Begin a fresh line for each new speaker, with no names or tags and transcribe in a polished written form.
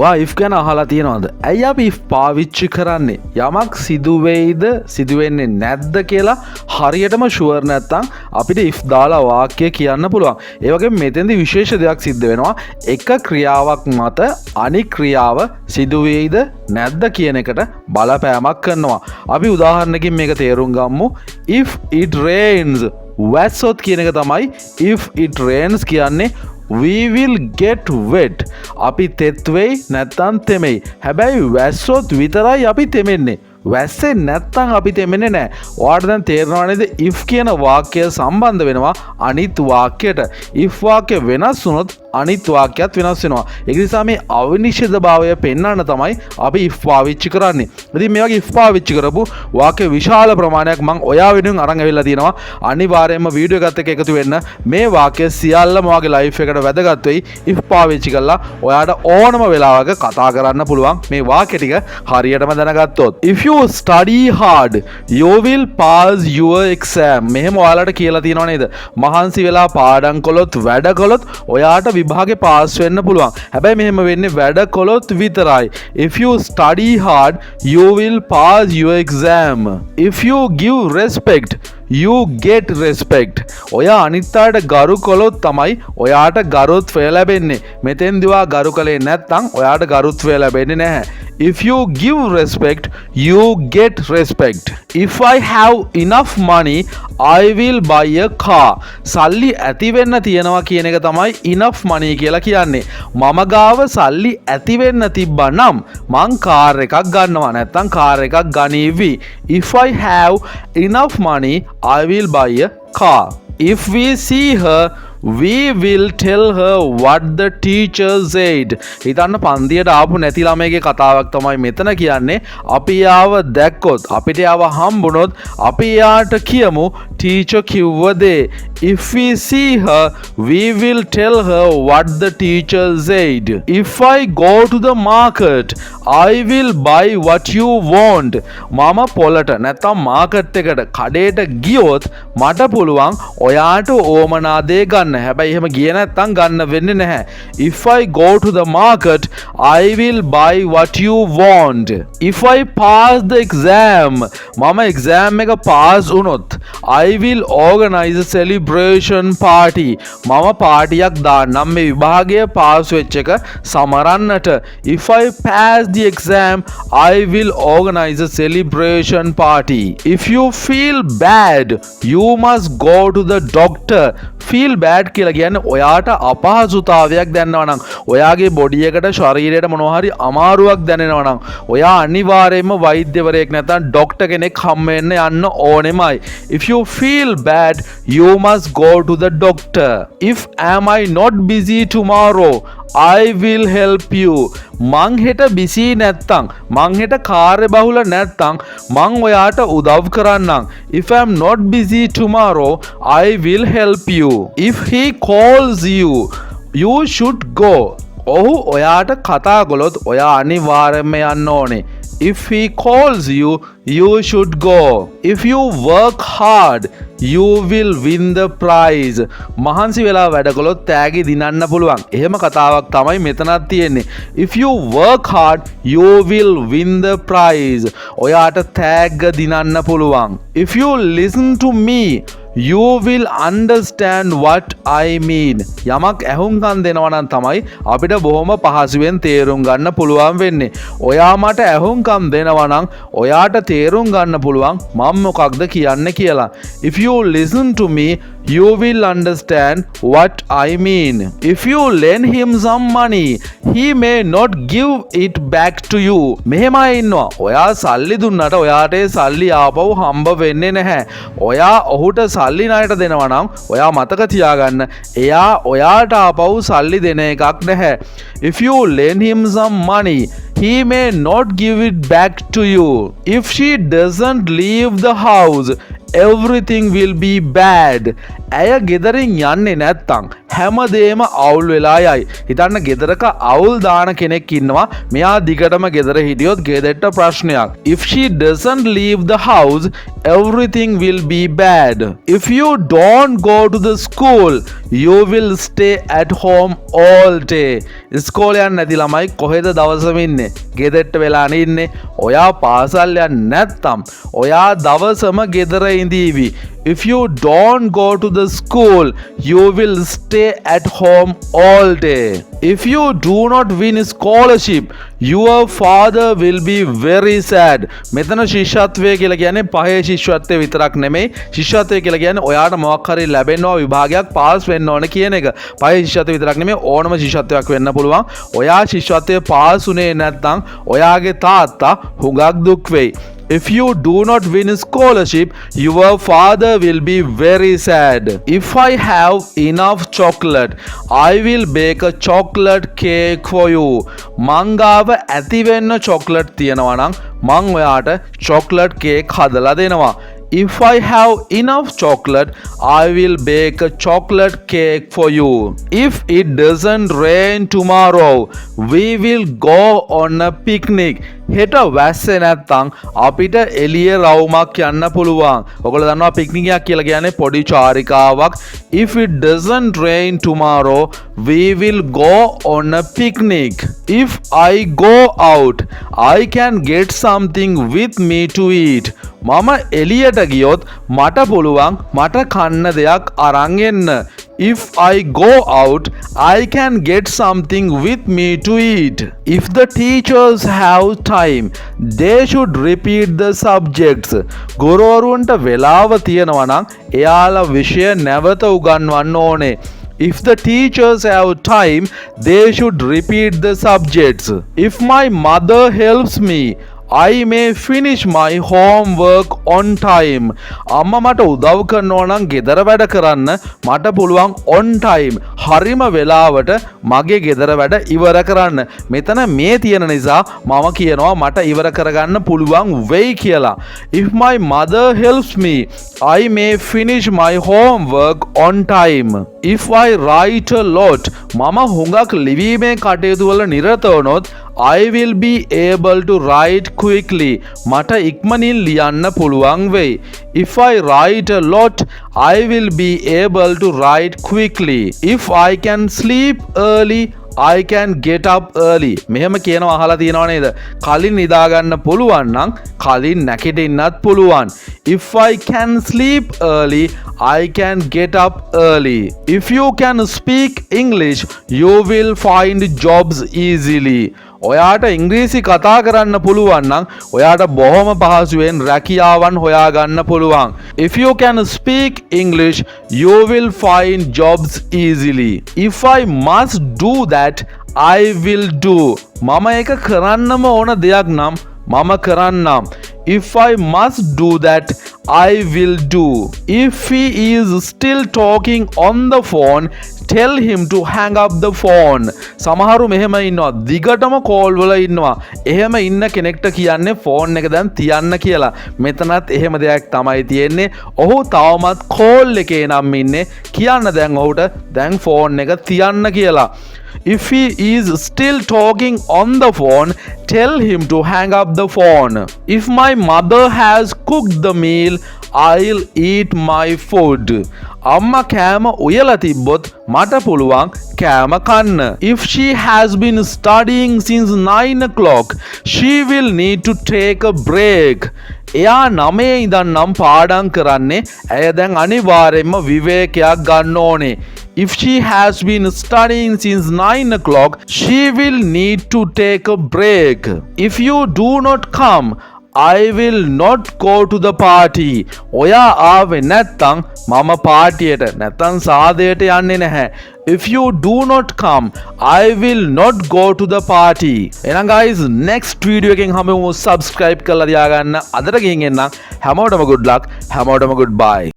ඔයා if ගැන අහලා තියෙනවද? ඇයි අපි if පාවිච්චි කරන්නේ? යමක් සිදුවේයිද සිදුවෙන්නේ නැද්ද කියලා හරියටම ෂුවර් නැත්තම් අපිට if දාලා වාක්‍ය කියන්න පුළුවන්. ඒ වගේම මෙතෙන්දී විශේෂ දෙයක් සිද්ධ වෙනවා. එක ක්‍රියාවක් මත අනිත් ක්‍රියාව සිදුවේයිද නැද්ද කියන එකට බලපෑමක් කරනවා. අපි උදාහරණකින් මේක තේරුම් ගමු. if it rains වැස්සොත් කියන එක තමයි if it rains කියන්නේ. We will get wet. අපි තෙත් වෙයි නැත්තම් තෙමෙයි. හැබැයි වැස්සොත් විතරයි අපි තෙමෙන්නේ. වැස්සේ නැත්තම් අපි තෙමෙන්නේ නැහැ. ඔයාලට දැන් තේරෙනව නේද if කියන වාක්‍යය සම්බන්ධ වෙනවා අනිත් වාක්‍යයට. if වාක්‍ය වෙනස් වුණොත් අනිත් වාක්‍යයත් වෙනස් වෙනවා. ඒක නිසා මේ අවිනිශ්චිතභාවය පෙන්වන්න තමයි අපි if පාවිච්චි කරන්නේ. ඉතින් මේ වගේ if පාවිච්චි කරපු වාක්‍ය විශාල ප්‍රමාණයක් මම ඔයා වෙනුවෙන් අරන් ඇවිල්ලා තියෙනවා. අනිවාර්යයෙන්ම වීඩියෝ එකත් එක්ක එකතු වෙන්න. මේ වාක්‍ය සියල්ලම ඔයාගේ ලයිෆ් එකට වැදගත් වෙයි. if පාවිච්චි කළා ඔයාට ඕනම වෙලාවක කතා කරන්න පුළුවන් මේ වාක්‍ය ටික හරියටම දැනගත්තොත්. if you study hard you will pass your exam. මෙහෙම ඔයාලට කියලා තියෙනව නේද? මහන්සි වෙලා පාඩම් කළොත් වැඩ කළොත් ඔයාට විභාගේ පාස් වෙන්න පුළුවන්. හැබැයි මෙහෙම වෙන්නේ වැඩ කළොත් විතරයි. if you study hard you will pass your exam. if you give respect you get respect. ඔයා අනිත් අයට ගරු කළොත් තමයි ඔයාට ගරුත්වය ලැබෙන්නේ. මෙතෙන්දී ඔයා ගරු කළේ නැත්නම් ඔයාට ගරුත්වය ලැබෙන්නේ නැහැ. if you give respect you get respect. if I have enough money I will buy a car. සල්ලි ඇති වෙන්න තියනවා කියන එක තමයි enough money කියලා කියන්නේ. මම ගාව සල්ලි ඇති වෙන්න තිබ්බා නම් මං කාර් එකක් ගන්නවා නැත්නම් කාර් එකක් ගනීවි. if I have enough money I will buy a car. if we see her we will tell her what the teacher said. හිතන්න පන්තියට ආපු නැති ළමයිගේ කතාවක් තමයි මෙතන කියන්නේ. අපි යාව දැක්කොත් අපිට යාව හම්බුනොත් අපි යාට කියමු teacher කිව්ව දේ. if we see her we will tell her what the teacher said. if I go to the market I will buy what you want. මම පොලට නැත්තම් මාකට් එකට කඩේට ගියොත් මට පුළුවන් ඔයාට ඕමනා දේ ගන්න. හැබැයි එහෙම ගියේ නැත්තම් ගන්න වෙන්නේ නැහැ. if I go to the market I will buy what you want. if I pass the exam මම exam එක pass වුණොත් I will organize a celebration party. මම පාටියක් දාන්නම් මේ විභාගය pass වෙච්ච එක සමරන්නට. if I pass the exam I will organize a celebration party. if you feel bad you must go to the doctor. feel bad කියලා කියන්නේ ඔයාට අපහසුතාවයක් දැනෙනවා නම් ඔයාගේ බොඩි එකට ශරීරයට මොනවා හරි අමාරුවක් දැනෙනවා නම් ඔයා අනිවාර්යයෙන්ම වෛද්‍යවරයෙක් නැත්නම් ડોක්ටර් කෙනෙක් හම් වෙන්න යන්න ඕනෙමයි. if you feel bad you must go to the doctor. if am I not busy tomorrow I will help you. මං හෙට බිසි නැත්තම් මං හෙට කාර්යබහුල නැත්තම් මං ඔයාට උදව් කරන්නම්. if I am not busy tomorrow I will help you. if he calls you you should go. ඔහු ඔයාට කතා කළොත් ඔයා අනිවාර්යයෙන්ම යන්න ඕනේ. if he calls you you should go. if you work hard you will win the prize. මහන්සි වෙලා වැඩ කළොත් තෑගි දිනන්න පුළුවන්. එහෙම කතාවක් තමයි මෙතනත් තියෙන්නේ. if you work hard you will win the prize. ඔයාට තෑග්ග දිනන්න පුළුවන්. if you listen to me you will understand what I mean. යමක් ඇහුම්කන් දෙනවා නම් තමයි අපිට බොහොම පහසුවෙන් තේරුම් ගන්න පුළුවන් වෙන්නේ. ඔයා මට ඇහුම්කන් දෙනවා නම් ඔයාට තේරුම් ගන්න පුළුවන් මම මොකක්ද කියන්නේ කියලා. if you listen to me you will understand what I mean. if you lend him some money he may not give it back to you. මෙහෙමයි ඉන්නවා. ඔයා සල්ලි දුන්නට ඔයාට ඒ සල්ලි ආපහු හම්බ වෙන්නේ නැහැ. ඔයා ඔහුට සල්ලි ණයට දෙනවා නම් ඔයා මතක තියාගන්න එයා ඔයාට ආපහු සල්ලි දෙන එකක් නැහැ. if you lend him some money he may not give it back to you. if she doesn't leave the house everything will be bad. ඇය ගෙදරින් යන්නේ නැත්තම් හැමදේම අවුල් වෙලා යයි. හිතන්න ගෙදරක අවුල් දාන කෙනෙක් ඉන්නවා. මෙයා දිගටම ගෙදර හිටියොත් ගෙදරට ප්‍රශ්නයක්. If she doesn't leave the house, everything will be bad. If you don't go to the school, you will stay at home all day. ඉස්කෝලේ යන්නේ නැති ළමයි කොහෙද දවසම ඉන්නේ? ගෙදරට වෙලානේ ඉන්නේ. ඔයා පාසල් යන්නේ නැත්තම් ඔයා දවසම ගෙදර ඉඳීවි. If you don't go to the school, you will stay at home all day. If you do not win scholarship, your father will be very sad. මෙතන ශිෂ්‍යත්වය කියලා කියන්නේ පහේ ශිෂ්‍යත්වය විතරක් නෙමෙයි. ශිෂ්‍යත්වය කියලා කියන්නේ ඔයාට මොකක් හරි ලැබෙනවා විභාගයක් පාස් වෙන්න ඕන කියන එක. පහේ ශිෂ්‍යත්වය විතරක් නෙමෙයි ඕනම ශිෂ්‍යත්වයක් වෙන්න පුළුවන්. ඔයා ශිෂ්‍යත්වය පාස් උනේ නැත්නම් ඔයාගේ තාත්තා හුඟක් දුක් වෙයි. If you do not win scholarship, your father will be very sad. If I have enough chocolate, I will bake a chocolate cake for you. මංගාව ඇති වෙන්න chocolate තියනවා නම් මං ඔයාට chocolate cake හදලා දෙනවා. If I have enough chocolate, I will bake a chocolate cake for you. If it doesn't rain tomorrow, we will go on a picnic. හෙට වැස්සේ නැත්තම් අපිට එළිය රවුමක් යන්න පුළුවන්. ඔයගොල්ලෝ දන්නවා පික්නික් එකක් කියලා කියන්නේ පොඩි චාරිකාවක්. If it doesn't rain tomorrow, we will go on a picnic. If I go out, I can get something with me to eat. මම එළියට ගියොත් මට පුළුවන් මට කන්න දෙයක් අරන් එන්න. If I go out, I can get something with me to eat. If the teachers have time, they should repeat the subjects. ගුරුවරුන්ට වෙලාව තියෙනවා නම් එයාලා විෂය නැවත උගන්වන්න ඕනේ. If the teachers have time, they should repeat the subjects. If my mother helps me, I may finish my homework on time. අම්මා මට උදව් කරනවා නම් ගෙදර වැඩ කරන්න මට පුළුවන් on time හරිම වෙලාවට මගේ ගෙදර වැඩ ඉවර කරන්න. මෙතන මේ තියෙන නිසා මම කියනවා මට ඉවර කරගන්න පුළුවන් වෙයි කියලා. If my mother helps me, I may finish my homework on time. If I write a lot, මම හුඟක් ලිවීමේ කටයුතු වල නිරත වුණොත් I will be able to write quickly. මට ඉක්මනින් ලියන්න පුළුවන් වෙයි. If I write a lot, I will be able to write quickly. If I can sleep early, I can get up early. මෙහෙම කියනවා අහලා තියෙනව නේද? කලින් නිදා ගන්න පුළුවන් නම් කලින් නැගිටින්නත් පුළුවන්. If I can sleep early, I can get up early. If you can speak English, you will find jobs easily. ඔයාට ඉංග්‍රීසි කතා කරන්න පුළුවන් නම් ඔයාට බොහොම පහසුවෙන් රැකියාවන් හොයාගන්න පුළුවන්. If you can speak English, you will find jobs easily. If I must do that, I will do. මම ඒක කරන්නම ඕන දෙයක් නම් මම කරන්නම්. If I must do that, I will do. If he is still talking on the phone, tell him to hang up the phone. සමහරු මෙහෙම ඉන්නවා දිගටම කෝල් වල ඉන්නවා. එහෙම ඉන්න කෙනෙක්ට කියන්නේ ෆෝන් එක දැන් තියන්න කියලා. මෙතනත් එහෙම දෙයක් තමයි තියෙන්නේ. ඔහු තවමත් කෝල් එකේ නම් ඉන්නේ. කියන්න දැන් ඔහුට දැන් ෆෝන් එක තියන්න කියලා. If he is still talking on the phone, tell him to hang up the phone. If my mother has cooked the meal, I'll eat my food. අම්මා කෑම උයලා තිබ්බොත් මට පුළුවන් කෑම කන්න. If she has been studying since 9 o'clock, she will need to take a break. එයා 9 ඉඳන් නම් පාඩම් කරන්නේ. ඇය දැන් අනිවාර්යයෙන්ම විවේකයක් ගන්න ඕනේ. If she has been studying since 9 o'clock, she will need to take a break. If you do not come, I will not go to the party. ඔයා ආවේ නැත්තම් මම පාටියට නැත්තම් සාදයට යන්නේ නැහැ. If you do not come, I will not go to the party. එහෙනම් guys next video එකෙන් හැමෝම subscribe කරලා තියාගන්න. අදට ගිහින් එන්න. හැමෝටම good luck. හැමෝටම goodbye.